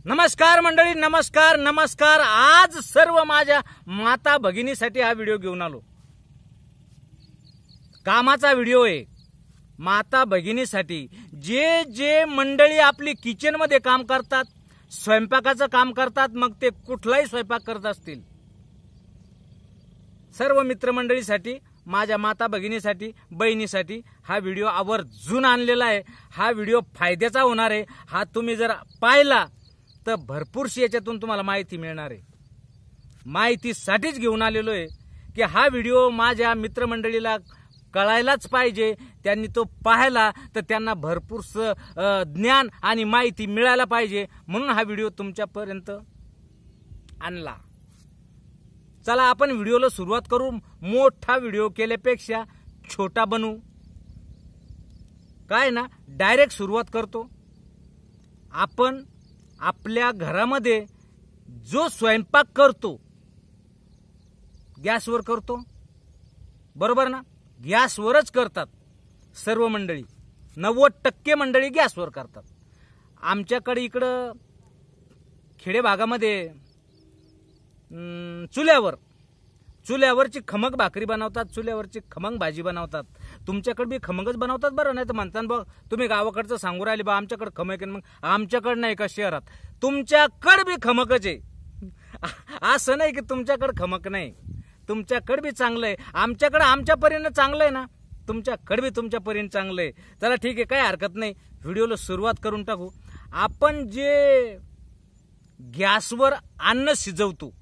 नमस्कार मंडळी, नमस्कार नमस्कार। आज सर्व माझ्या माता भगिनीसाठी हा व्हिडिओ घेऊन आलो। कामाचा व्हिडिओ आहे माता भगिनीसाठी। जे जे मंडळी आपली किचन मध्ये काम करतात, स्वयंपाकाचं काम करतात, मग ते कुठलाही स्वयंपाक करत असतील, सर्व मित्रमंडळीसाठी, माझ्या माता भगिनीसाठी, बहिणीसाठी हा व्हिडिओ आवर्जून आणलेला आहे। हा व्हिडिओ फायद्याचा होणार आहे। हा तुम्ही जर पाहिला तर भरपूरशी याच्यातून तुम्हाला माहिती मिळणार आहे। माहितीसाठीच घेऊन आलेलो आहे की हा व्हिडिओ माझ्या मित्रमंडळीला कळायलाच पाहिजे। त्यांनी तो पाहिला तर त्यांना भरपूरसं ज्ञान आणि माहिती मिळायला पाहिजे, म्हणून हा व्हिडिओ तुमच्यापर्यंत आणला। चला आपण व्हिडिओला सुरुवात करू। मोठा व्हिडिओ केल्यापेक्षा छोटा बनवू। काय ना, डायरेक्ट सुरुवात करतो। आपण आपल्या घरामध्ये जो स्वयंपाक करतो गॅसवर करतो, बरोबर ना? गॅसवरच करतात सर्व मंडळी, 90% मंडळी गॅसवर करतात। आमच्याकडे इकडं खेडे भागामध्ये चुल्यावरची खमंग भाकरी बनवतात, चुल्यावरची खमंग भाजी बनवतात। तुमच्याकडे बी खमंगच बनवतात बरं, नाही तर म्हणतात बघ तुम्ही गावाकडचं सांगू राहिले बा आमच्याकडे खमक आहे, मग आमच्याकडे नाही का शहरात? तुमच्याकडे बी खमकच आहे। असं नाही की तुमच्याकडे खमक नाही, तुमच्याकडे बी चांगलं आहे। आमच्याकडे आमच्या परीने चांगलं आहे ना, तुमच्याकडे बी तुमच्या परीने चांगलं आहे। चला ठीक आहे, काही हरकत नाही, व्हिडिओला सुरुवात करून टाकू। आपण जे गॅसवर अन्न शिजवतो,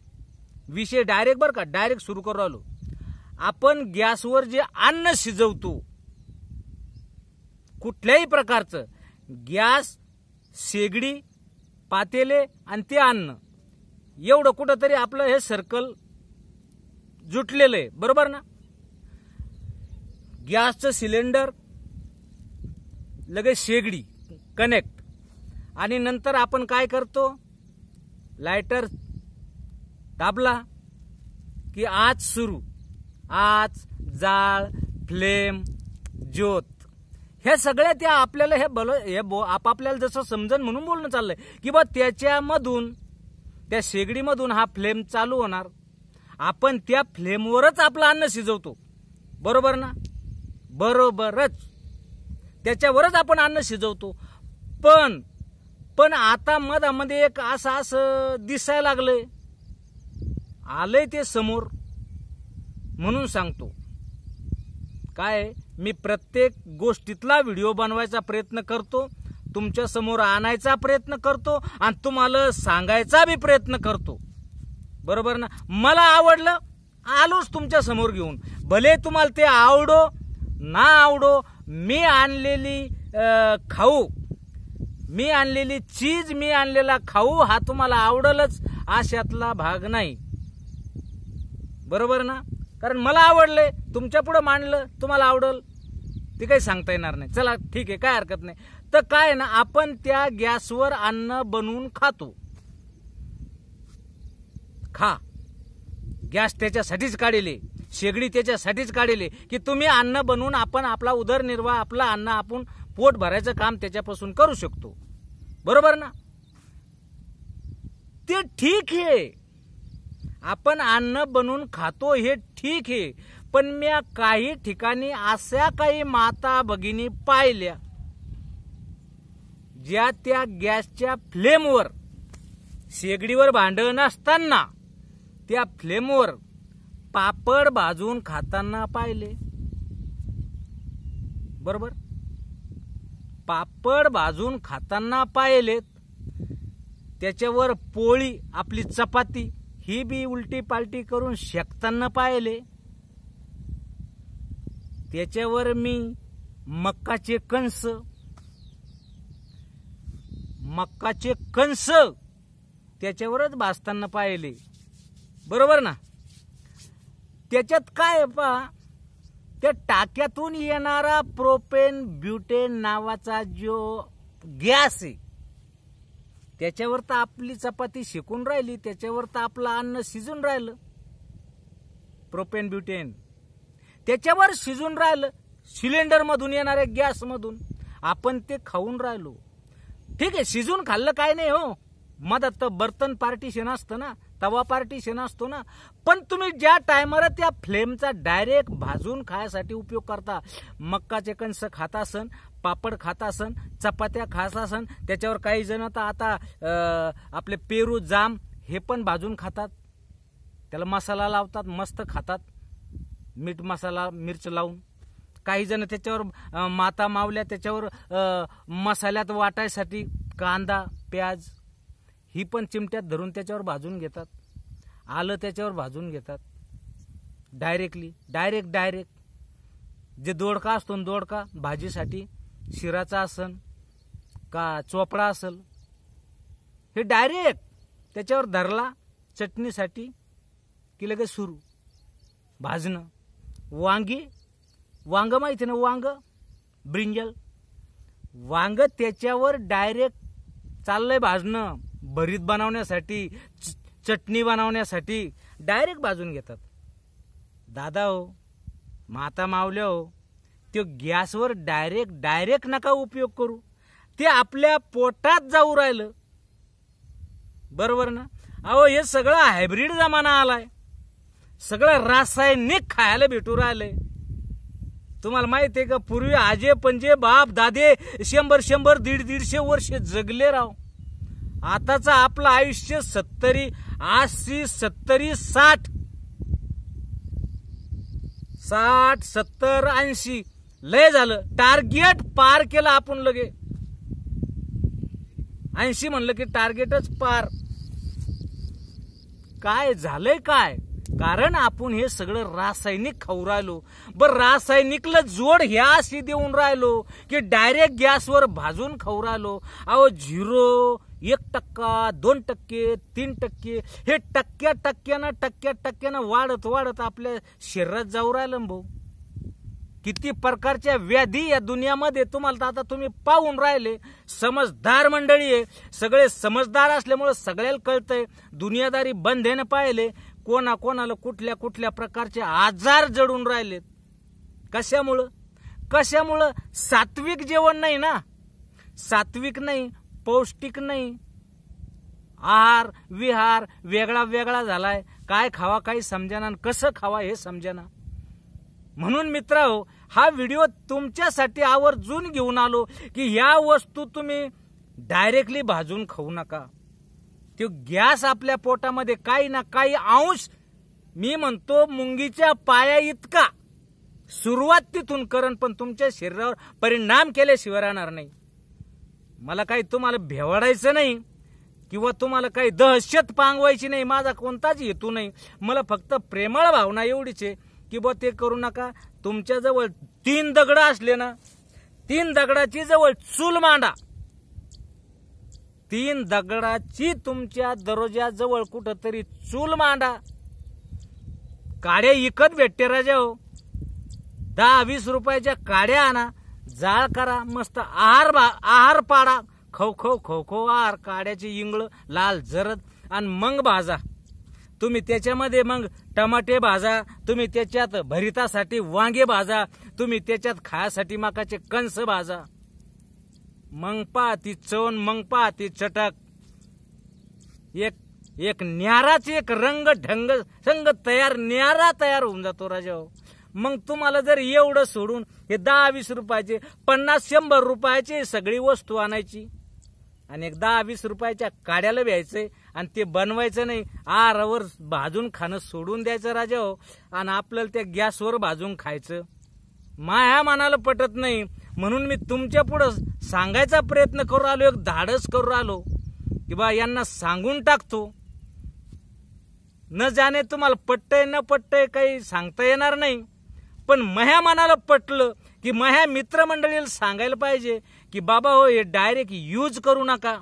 विषय डायरेक्ट बरं का, डायरेक्ट सुरू करू आलो। आपण गॅसवर जे अन्न शिजवतो कुठल्याही प्रकारचं, गॅस, शेगडी, पातेले आणि ते अन्न, एवढं कुठंतरी आपलं हे सर्कल जुटलेलं आहे, बरोबर ना? गॅसचं सिलेंडर, लगेच शेगडी कनेक्ट, आणि नंतर आपण काय करतो, लायटर दाबला की आज सुरू, आज जाळ, फ्लेम, ज्योत, हे सगळ्या त्या आपल्याला आपल्याला जसं समजन म्हणून बोलणं चाललंय की बा त्याच्यामधून, त्या शेगडीमधून हा फ्लेम चालू होणार। आपण त्या फ्लेमवरच आपलं अन्न शिजवतो, बरोबर ना? बरोबरच, त्याच्यावरच आपण अन्न शिजवतो। पण आता मधामध्ये एक असं दिसायला लागलंय, आलंय ते समोर, म्हणून सांगतो। काय, मी प्रत्येक गोष्टीतला व्हिडिओ बनवायचा प्रयत्न करतो, तुमच्या समोर आणायचा प्रयत्न करतो आणि तुम्हाला सांगायचा बी प्रयत्न करतो, बरोबर ना? मला आवडलं, आलोच तुमच्या समोर घेऊन, भले तुम्हाला ते आवडो ना आवडो। मी आणलेली खाऊ, मी आणलेली चीज, मी आणलेला खाऊ हा तुम्हाला आवडलच अशातला भाग नाही, बरोबर ना? कारण मला आवडले, तुमच्या पुढे मांडलं, तुम्हाला आवडल ते काही सांगता येणार नाही। चला ठीक आहे, काय हरकत नाही। तर काय ना, आपण त्या गॅसवर अन्न बनवून खातो, खा, गॅस त्याच्यासाठीच काढले, शेगडी त्याच्यासाठीच काढले की तुम्ही अन्न बनवून आपण आपला उदरनिर्वाह, आपला अन्न आपण पोट भरायचं काम त्याच्यापासून करू शकतो, बरोबर ना? ते ठीक आहे, आपण अन्न बनवून खातो हे ठीक आहे, पण मी काही ठिकाणी अशा काही माता भगिनी पाहिल्या ज्या त्या गॅसच्या फ्लेमवर, शेगडीवर भांडण नसताना त्या फ्लेमवर पापड भाजून खाताना पाहिले, बरोबर? पापड भाजून खाताना पाहिलेत, त्याच्यावर पोळी, आपली चपाती ही बी उलटी पालटी करून शेकताना पाहिले, त्याच्यावर मी मक्काचे कणस त्याच्यावरच भाजताना पाहिले, बरोबर ना? त्याच्यात काय पहा, त्या टाक्यातून येणारा प्रोपेन ब्युटेन नावाचा जो गॅस आहे, त्याच्यावर तर आपली चपाती शेकून राहिली, त्याच्यावर तर आपलं अन्न शिजून राहिलं, प्रोपेन ब्युटेन त्याच्यावर शिजून राहिलं, सिलेंडर मधून येणाऱ्या गॅस मधून आपण ते खाऊन राहिलो। ठीक आहे, शिजून खाल्लं काय नाही हो, मधात बर्तन पार्टिशन असतं ना, तवा पार्टिशन असतो ना, पण तुम्ही ज्या टायमाला त्या फ्लेमचा डायरेक्ट भाजून खायसाठी उपयोग करता, मक्काचे कणस खात असन, पापड खात असन, चपात्या खात असन, त्याच्यावर काही जण तर आता आपले पेरू जाम हे पण भाजून खातात, त्याला मसाला लावतात, मस्त खातात, मीठ मसाला मिरच लावून. काही जण त्याच्यावर माता मावल्या त्याच्यावर मसाल्यात वाटायसाठी कांदा प्याज ही पण चिमट्यात धरून त्याच्यावर भाजून घेतात, आलं त्याच्यावर भाजून घेतात, डायरेक्ट जे दोडका असतो ना, दोडका भाजीसाठी शिराचा असन का चोपडा असल, हे डायरेक्ट त्याच्यावर धरला चटणीसाठी की लगेच सुरू भाजणं. वांग माहिती ना, वांग ब्रिंजल वांग त्याच्यावर डायरेक्ट चाललंय भाजणं, भरीत बनवण्यासाठी चटणी बनवण्यासाठी डायरेक्ट भाजून घेतात. दादा हो, माता मावल्या हो, तो गॅसवर डायरेक्ट नका उपयोग करू, ते आपल्या पोटात जाऊ राहिलं, बरोबर ना. अहो हे सगळं हायब्रिड जमाना आलाय, सगळं रासायनिक खायला भेटू राहिलंय. तुम्हाला माहिती आहे का, पूर्वी आजे पंजे बाप दादे 100 150 वर्ष जगले राव. आताचं आपलं आयुष्य 70 80 70 60 70 80 लय झालं. टार्गेट पार केलं आपण लगे. 80 म्हणलं की टार्गेटच पार. काय झालंय काय, कारण आपण हे सगळं रासायनिक खाऊ राहिलो. बरं रासायनिकला जोड ह्या अशी देऊन राहिलो की डायरेक्ट गॅसवर भाजून खाऊ राहिलो. अहो 0 1% 2% 3% हे टक्क्यानं वाढत आपल्या शरीरात जाऊ राहिलं भाऊ. किती प्रकारच्या व्याधी या दुनियामध्ये तुम्हाला आता तुम्ही पाहून राहिले. समजदार मंडळी आहे, सगळे समजदार असल्यामुळे सगळ्याला कळतंय. दुनियादारी बंधेनं पाहिले, कोणाला कुठल्या प्रकारचे आजार जडून राहिलेत. कशामुळं सात्विक जेवण नाही ना, सात्विक नाही, पौष्टिक नाही, आहार विहार वेगळा झालाय. काय खावा काही समजेना, कसं खावा हे समजेना. म्हणून मित्रांनो, हा व्हिडिओ तुमच्यासाठी आवर्जून घेऊन आलो की ह्या वस्तू तुम्ही डायरेक्टली भाजून खाऊ नका. तो गॅस आपल्या पोटामध्ये काही ना काही अंश, मी म्हणतो मुंगीच्या पाया इतका सुरुवात तिथून करण, पण तुमच्या शरीरावर परिणाम केल्याशिवाय राहणार नाही. मला काही तुम्हाला भेवाडायचं नाही किंवा तुम्हाला काही दहशत पांगवायची नाही, माझा कोणताच हेतू नाही. मला फक्त प्रेमळ भावना एवढीच आहे की बा ते करू नका. तुमच्या जवळ 3 दगड असले ना, 3 दगडाची जवळ चूल मांडा. 3 दगडाची तुमच्या दरवाजाजवळ कुठंतरी चूल मांडा. काड्या इकत भेटते राजा हो, 10-20 रुपयाच्या काड्या आणा, जाळ करा, मस्त आहार पाडा, खो आहार, काड्याची इंगळ लाल जरद, आणि मग भाजा. तुम्ही त्याच्यामध्ये मग टमाटे भाजा, तुम्ही त्याच्यात भरितासाठी वांगे भाजा, तुम्ही त्याच्यात खायासाठी मकाचे कणस भाजा. मग पहा ती चवण, मग पहा ती चटक. एक न्याराच एक रंग ढंग संग न्यारा तयार होऊन जातो राजा. मग तुम्हाला जर एवढं सोडून हे 10-20 रुपयाचे 50-100 रुपयाची सगळी वस्तू आणायची आणि एक 10-20 रुपयाच्या काड्याला घ्यायचंय आणि ते बनवायचं नाही, आरावर भाजून खाणं सोडून द्यायचं राजा हो, आणि आपल्याला त्या गॅसवर भाजून खायचं. माया मनाला पटत नाही. म्हणून मी तुमच्या पुढं सांगायचा प्रयत्न करू आलो, एक धाडस करू आलो की बा यांना सांगून टाकतो. न जाणे तुम्हाला पटतंय न पटतंय काही सांगता येणार नाही, पण माझ्या मनाला पटलं की माझ्या मित्रमंडळीला सांगायला पाहिजे की बाबा हो, हे डायरेक्ट यूज करू नका.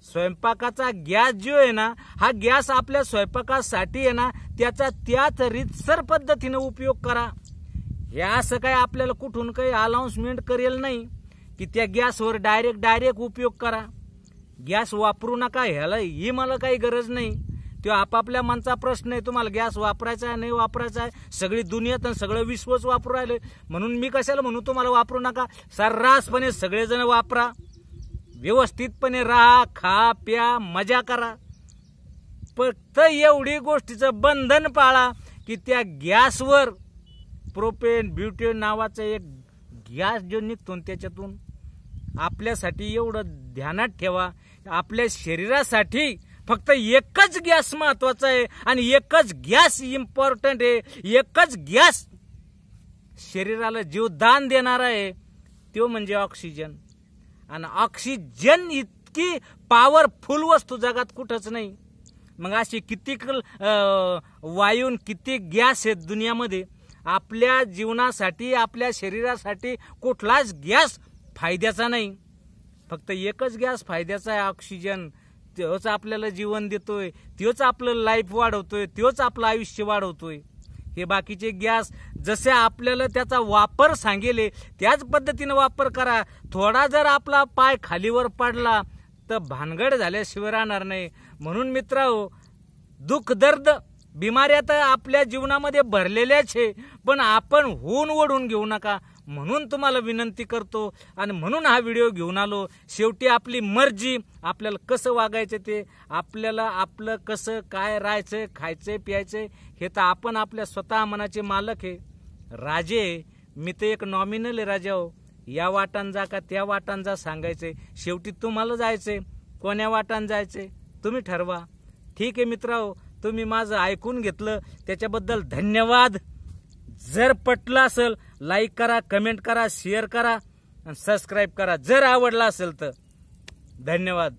स्वयंपाकाचा गॅस जो आहे ना, हा गॅस आपल्या स्वयंपाकासाठी आहे ना, त्याचा त्याच रीतसर पद्धतीने उपयोग करा. हे असं काय आपल्याला कुठून काही अनाउन्समेंट करेल नाही की त्या गॅसवर डायरेक्ट उपयोग करा. गॅस वापरू नका ह्याला ही मला काही गरज नाही. तो आपापल्या मनचा प्रश्न आहे. तुम्हाला गॅस वापरायचा आहे नाही वापरायचा आहे, सगळी दुनियात सगळं विश्वच वापरू राहिले. म्हणून मी कशाला म्हणू तुम्हाला वापरू नका. सर्रासपणे सगळेजण वापरा. व्यवस्थितपणे राहा, खा प्या, मजा करा. फक्त एवढी गोष्टीचं बंधन पाळा की त्या गॅसवर प्रोपेन ब्युटेन नावाचा एक गॅस जो निघतो त्याच्यातून आपल्यासाठी एवढं ध्यानात ठेवा. आपल्या शरीरासाठी फक्त एकच गॅस महत्वाचा आहे आणि एकच गॅस इम्पॉर्टंट आहे. एकच गॅस शरीराला जीवदान देणारा आहे, तो म्हणजे ऑक्सिजन. आणि ऑक्सिजन इतकी पॉवरफुल वस्तू जगात कुठंच नाही. मग अशी किती वायून किती गॅस आहेत दुनियामध्ये. आपल्या जीवनासाठी आपल्या शरीरासाठी कुठलाच गॅस फायद्याचा नाही. फक्त एकच गॅस फायद्याचा आहे, ऑक्सिजन. तोच आपल्याला जीवन देतोय, तोच आपलं लाईफ वाढवतोय, तोच आपलं आयुष्य वाढवतोय. हे बाकीचे गॅस जसे आपल्याला त्याचा वापर सांगेले त्याच पद्धतीने वापर करा. थोडा जर आपला पाय खालीवर पडला तर भानगड झाल्याशिवाय राहणार नाही. म्हणून मित्रांनो, दुःख दर्द बिमाऱ्या तर आपल्या जीवनामध्ये भरलेल्याच आहे, पण आपण होऊन ओढून घेऊ नका म्हणून तुम्हाला विनंती करतो. आणि म्हणून हा व्हिडिओ घेऊन आलो. शेवटी आपली मर्जी, आपल्याला कसं वागायचं ते, आपल्याला आपलं कसं काय राहायचं, खायचंय प्यायचंय हे तर आपण आपल्या स्वतः मनाचे मालक आहे, राजे. मी तर एक नॉमिनल आहे राजा हो. या वाटान जा का त्या वाटान जा सांगायचंय, शेवटी तुम्हाला जायचंय. कोण्या वाटान जायचंय तुम्ही ठरवा. ठीक आहे मित्रांनो, तुम्ही माझं ऐकून घेतलं त्याच्याबद्दल धन्यवाद. जर पटलं असेल लाईक करा, कमेंट करा, शेअर करा आणि सबस्क्राईब करा जर आवडला असेल तर. धन्यवाद.